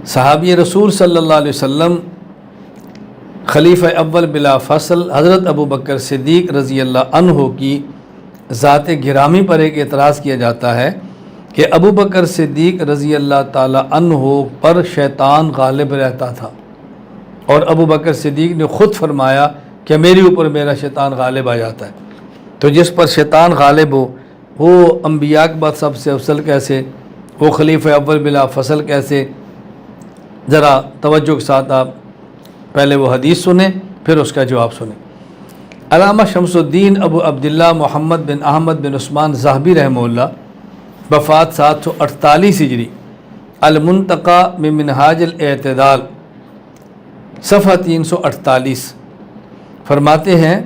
صحابی رسول صلی اللہ علیہ وسلم خلیفہ اول بلا فصل حضرت ابو بکر صدیق رضی اللہ عنہ کی ذات گرامی پر ایک اعتراض کیا جاتا ہے کہ ابو بکر صدیق رضی اللہ تعالی عنہ پر شیطان غالب رہتا تھا، اور ابو بکر صدیق نے خود فرمایا کہ میرے اوپر میرا شیطان غالب آ جاتا ہے۔ تو جس پر شیطان غالب ہو وہ انبیاء کے بعد سب سے افضل کیسے، وہ خلیفہ اول بلا فصل کیسے؟ ذرا توجہ کے ساتھ آپ پہلے وہ حدیث سنیں پھر اس کا جواب سنیں۔ علامہ شمس الدین ابو عبداللہ محمد بن احمد بن عثمان ذہبی رحمہ اللہ، وفات 748 ہجری، المنتقی من منہاج الاعتدال، صفحہ 348، فرماتے ہیں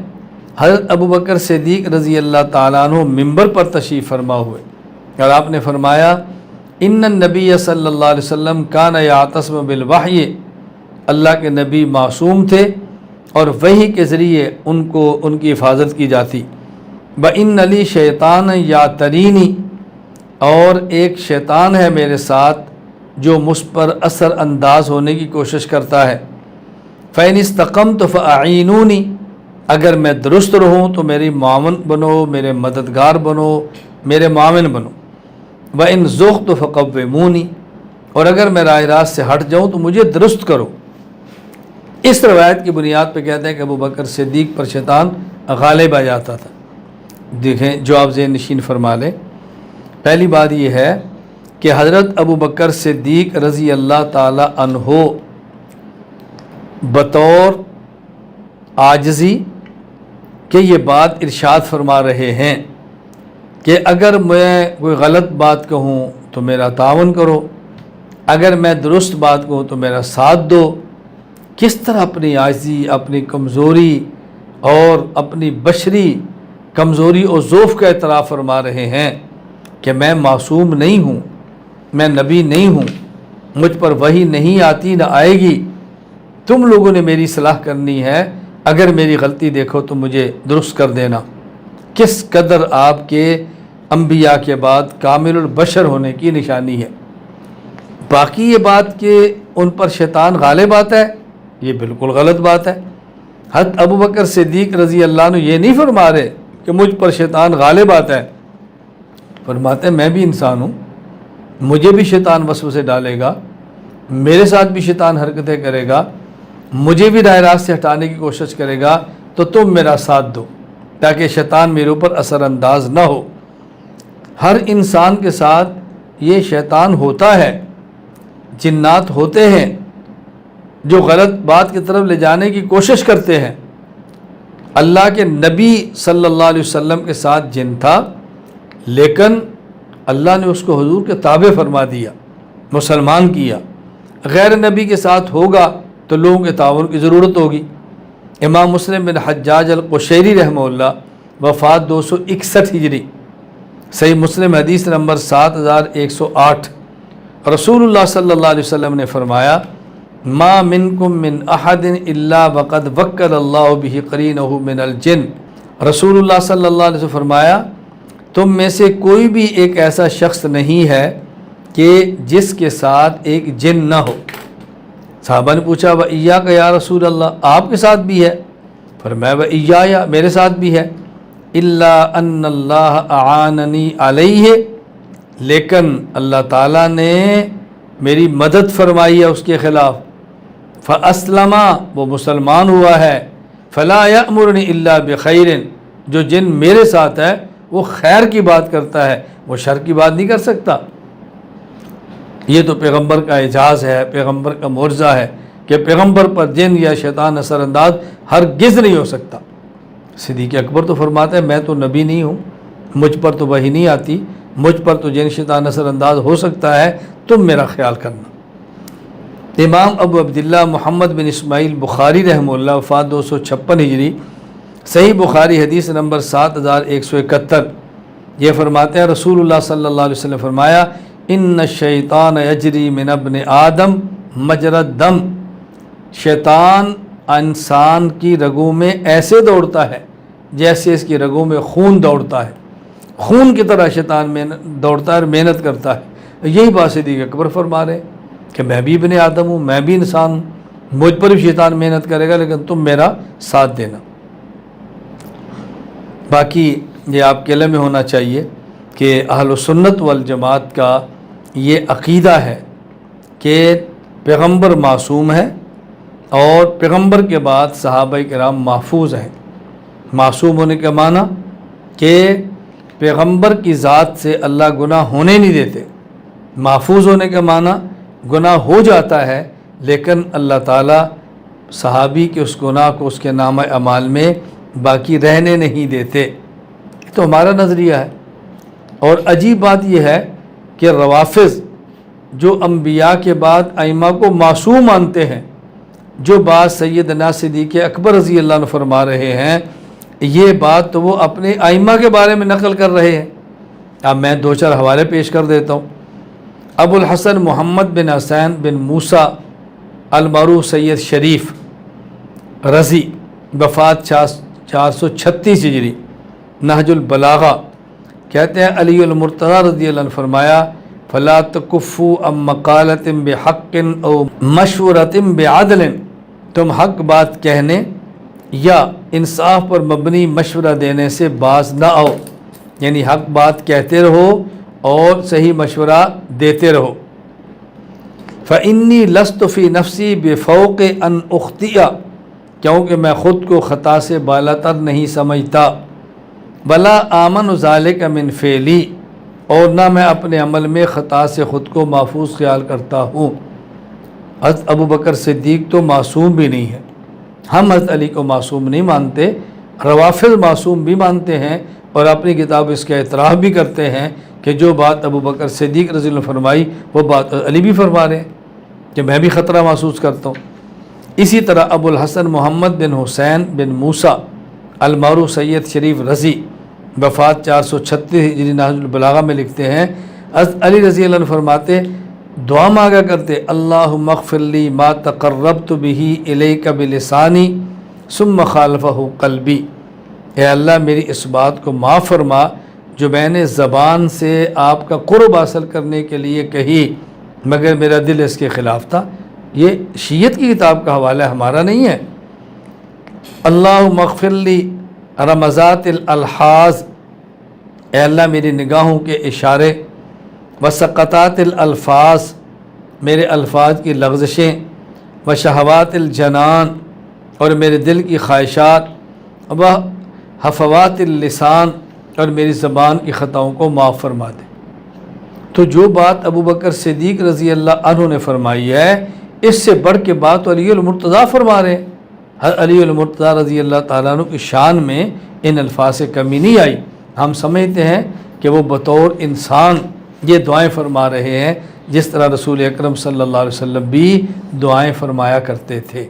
حضرت ابو بکر صدیق رضی اللہ تعالیٰ عنہ منبر پر تشریف فرما ہوئے اور آپ نے فرمایا ان النبی صلی اللہ علیہ وسلم کان یعتصم بالوحی، اللہ کے نبی معصوم تھے اور وحی کے ذریعے ان کی حفاظت کی جاتی۔ وَإِنَّ لِي شیطان یعترینی، اور ایک شیطان ہے میرے ساتھ جو مجھ پر اثر انداز ہونے کی کوشش کرتا ہے۔ فَإِنِ اسْتَقَمْتُ فَأَعِینُونِی، اگر میں درست رہوں تو میری معاون بنو، میرے مددگار بنو، میرے معاون بنو۔ وَإِنْ زُغْتُ فَقَوِّمُونِی، اور اگر میں راہ راست سے ہٹ جاؤں تو مجھے درست کرو۔ اس روایت کی بنیاد پہ کہتے ہیں کہ ابو بکر صدیق پر شیطان غالب آ جاتا تھا۔ دیکھیں جو آپ ذہن نشین فرما لیں، پہلی بات یہ ہے کہ حضرت ابو بکر صدیق رضی اللہ تعالی عنہ بطور عاجزی کہ یہ بات ارشاد فرما رہے ہیں کہ اگر میں کوئی غلط بات کہوں تو میرا تعاون کرو، اگر میں درست بات کہوں تو میرا ساتھ دو۔ کس طرح اپنی عاجزی، اپنی کمزوری اور اپنی بشری کمزوری اور ضعف کا اعتراف فرما رہے ہیں کہ میں معصوم نہیں ہوں، میں نبی نہیں ہوں، مجھ پر وحی نہیں آتی نہ آئے گی، تم لوگوں نے میری صلاح کرنی ہے، اگر میری غلطی دیکھو تو مجھے درست کر دینا۔ کس قدر آپ کے انبیاء کے بعد کامل البشر ہونے کی نشانی ہے۔ باقی یہ بات کہ ان پر شیطان غالب آتا ہے، یہ بالکل غلط بات ہے۔ حضرت ابو بکر صدیق رضی اللہ عنہ یہ نہیں فرما رہے کہ مجھ پر شیطان غالب آتا ہے، فرماتے ہیں میں بھی انسان ہوں، مجھے بھی شیطان وسوسے ڈالے گا، میرے ساتھ بھی شیطان حرکتیں کرے گا، مجھے بھی راہ راست سے ہٹانے کی کوشش کرے گا، تو تم میرا ساتھ دو تاکہ شیطان میرے اوپر اثر انداز نہ ہو۔ ہر انسان کے ساتھ یہ شیطان ہوتا ہے، جنات ہوتے ہیں جو غلط بات کی طرف لے جانے کی کوشش کرتے ہیں۔ اللہ کے نبی صلی اللہ علیہ وسلم کے ساتھ جن تھا، لیکن اللہ نے اس کو حضور کے تابع فرما دیا، مسلمان کیا۔ غیر نبی کے ساتھ ہوگا تو لوگوں کے تعاون کی ضرورت ہوگی۔ امام مسلم بن حجاج القشیری رحمہ اللہ، وفات 261 ہجری، صحیح مسلم حدیث نمبر 7108، رسول اللہ صلی اللہ علیہ وسلم نے فرمایا ما منکم من احد الا وقد وکل اللہ بہ قرینہ من الجن۔ رسول اللہ صلی اللہ علیہ وسلم فرمایا تم میں سے کوئی بھی ایک ایسا شخص نہیں ہے کہ جس کے ساتھ ایک جن نہ ہو۔ صحابہ نے پوچھا وَإِيَّاكَ یا رسول اللہ، آپ کے ساتھ بھی ہے؟ فرمایا وَإِيَّايَ، میرے ساتھ بھی ہے۔ إِلَّا أَنَّ اللَّهَ أَعَانَنِي عَلَيْهِ، لیکن اللہ تعالیٰ نے میری مدد فرمائی ہے اس کے خلاف۔ فَأَسْلَمَ، وہ مسلمان ہوا ہے۔ فَلَا يَأْمُرُنِي إِلَّا بِخَيْرٍ، جو جن میرے ساتھ ہے وہ خیر کی بات کرتا ہے، وہ شر کی بات نہیں کر سکتا۔ یہ تو پیغمبر کا اعجاز ہے، پیغمبر کا معجزہ ہے کہ پیغمبر پر جن یا شیطان اثر انداز ہرگز نہیں ہو سکتا۔ صدیق اکبر تو فرماتے ہیں میں تو نبی نہیں ہوں، مجھ پر تو وحی نہیں آتی، مجھ پر تو جن شیطان اثر انداز ہو سکتا ہے، تم میرا خیال کرنا۔ امام ابو عبداللہ محمد بن اسماعیل بخاری رحمہ اللہ، وفات 256 ہجری، صحیح بخاری حدیث نمبر 7171، یہ فرماتے ہیں رسول اللہ صلی اللہ علیہ وسلم فرمایا ان الشیطان یجری من ابن آدم مجرى الدم، شیطان انسان کی رگوں میں ایسے دوڑتا ہے جیسے اس کی رگوں میں خون دوڑتا ہے، خون کی طرح شیطان دوڑتا ہے اور محنت کرتا ہے۔ یہی بات صدیق اکبر فرما رہے کہ میں بھی ابن آدم ہوں، میں بھی انسان ہوں، مجھ پر بھی شیطان محنت کرے گا، لیکن تم میرا ساتھ دینا۔ باقی یہ آپ کے علم میں ہونا چاہیے کہ اہل سنت والجماعت کا یہ عقیدہ ہے کہ پیغمبر معصوم ہے اور پیغمبر کے بعد صحابہ کرام محفوظ ہیں۔ معصوم ہونے کا معنی کہ پیغمبر کی ذات سے اللہ گناہ ہونے نہیں دیتے، محفوظ ہونے کا معنی گناہ ہو جاتا ہے لیکن اللہ تعالیٰ صحابی کے اس گناہ کو اس کے نامہ اعمال میں باقی رہنے نہیں دیتے۔ یہ تو ہمارا نظریہ ہے۔ اور عجیب بات یہ ہے کہ روافض جو انبیاء کے بعد ائمہ کو معصوم مانتے ہیں، جو بات سیدنا صدیق اکبر رضی اللہ عنہ فرما رہے ہیں، یہ بات تو وہ اپنے ائمہ کے بارے میں نقل کر رہے ہیں۔ اب میں 2-4 حوالے پیش کر دیتا ہوں۔ ابو الحسن محمد بن حسین بن موسیٰ المعروف سید شریف رضی، وفات 436 ہجری، نہج البلاغہ، کہتے ہیں علی المرتضیٰ رضی اللہ عنہ فرمایا فلا تکفوا عن مقالۃ بحق او مشورۃ بعدل، تم حق بات کہنے یا انصاف پر مبنی مشورہ دینے سے باز نہ آؤ، یعنی حق بات کہتے رہو اور صحیح مشورہ دیتے رہو۔ فإنی لست فی نفسی بفوق ان اخطئ، کیونکہ میں خود کو خطا سے بالا تر نہیں سمجھتا، ولا آمن ذالک من فعلی، اور نہ میں اپنے عمل میں خطا سے خود کو محفوظ خیال کرتا ہوں۔ حضرت ابو بکر صدیق تو معصوم بھی نہیں ہے، ہم حضرت علی کو معصوم نہیں مانتے، روافض معصوم بھی مانتے ہیں اور اپنی کتاب اس کا اعتراف بھی کرتے ہیں کہ جو بات ابو بکر صدیق رضی اللہ عنہ فرمائی وہ بات علی بھی فرما رہے ہیں کہ میں بھی خطرہ محسوس کرتا ہوں۔ اسی طرح ابو الحسن محمد بن حسین بن موسیٰ المعروف سید شریف رضی، وفات 436 ہجری، نہج البلاغہ میں لکھتے ہیں حضرت علی رضی اللہ عنہ فرماتے، دعا مانگا کرتے اللہم اغفر لی ما تقربت بہ الیک بلسانی ثم خالفہ قلبی، اے اللہ میری اس بات کو معاف فرما جو میں نے زبان سے آپ کا قرب حاصل کرنے کے لیے کہی مگر میرا دل اس کے خلاف تھا۔ یہ شیعت کی کتاب کا حوالہ ہمارا نہیں ہے۔ اللہم اغفر لی رمزات الالحاظ، اے اللہ میری نگاہوں کے اشارے، وسقطات الالفاظ، میرے الفاظ کی لغزشیں، وشہوات الجنان، اور میرے دل کی خواہشات، وحفوات اللسان، اور میری زبان کی خطاؤں کو معاف فرما دے۔ تو جو بات ابو بکر صدیق رضی اللہ عنہ نے فرمائی ہے، اس سے بڑھ کے بات تو علی المرتضیٰ فرما رہے ہیں۔ علی المرتضیٰ رضی اللہ تعالیٰ عنہ کی شان میں ان الفاظ سے کمی نہیں آئی۔ ہم سمجھتے ہیں کہ وہ بطور انسان یہ دعائیں فرما رہے ہیں جس طرح رسول اکرم صلی اللہ علیہ وسلم بھی دعائیں فرمایا کرتے تھے۔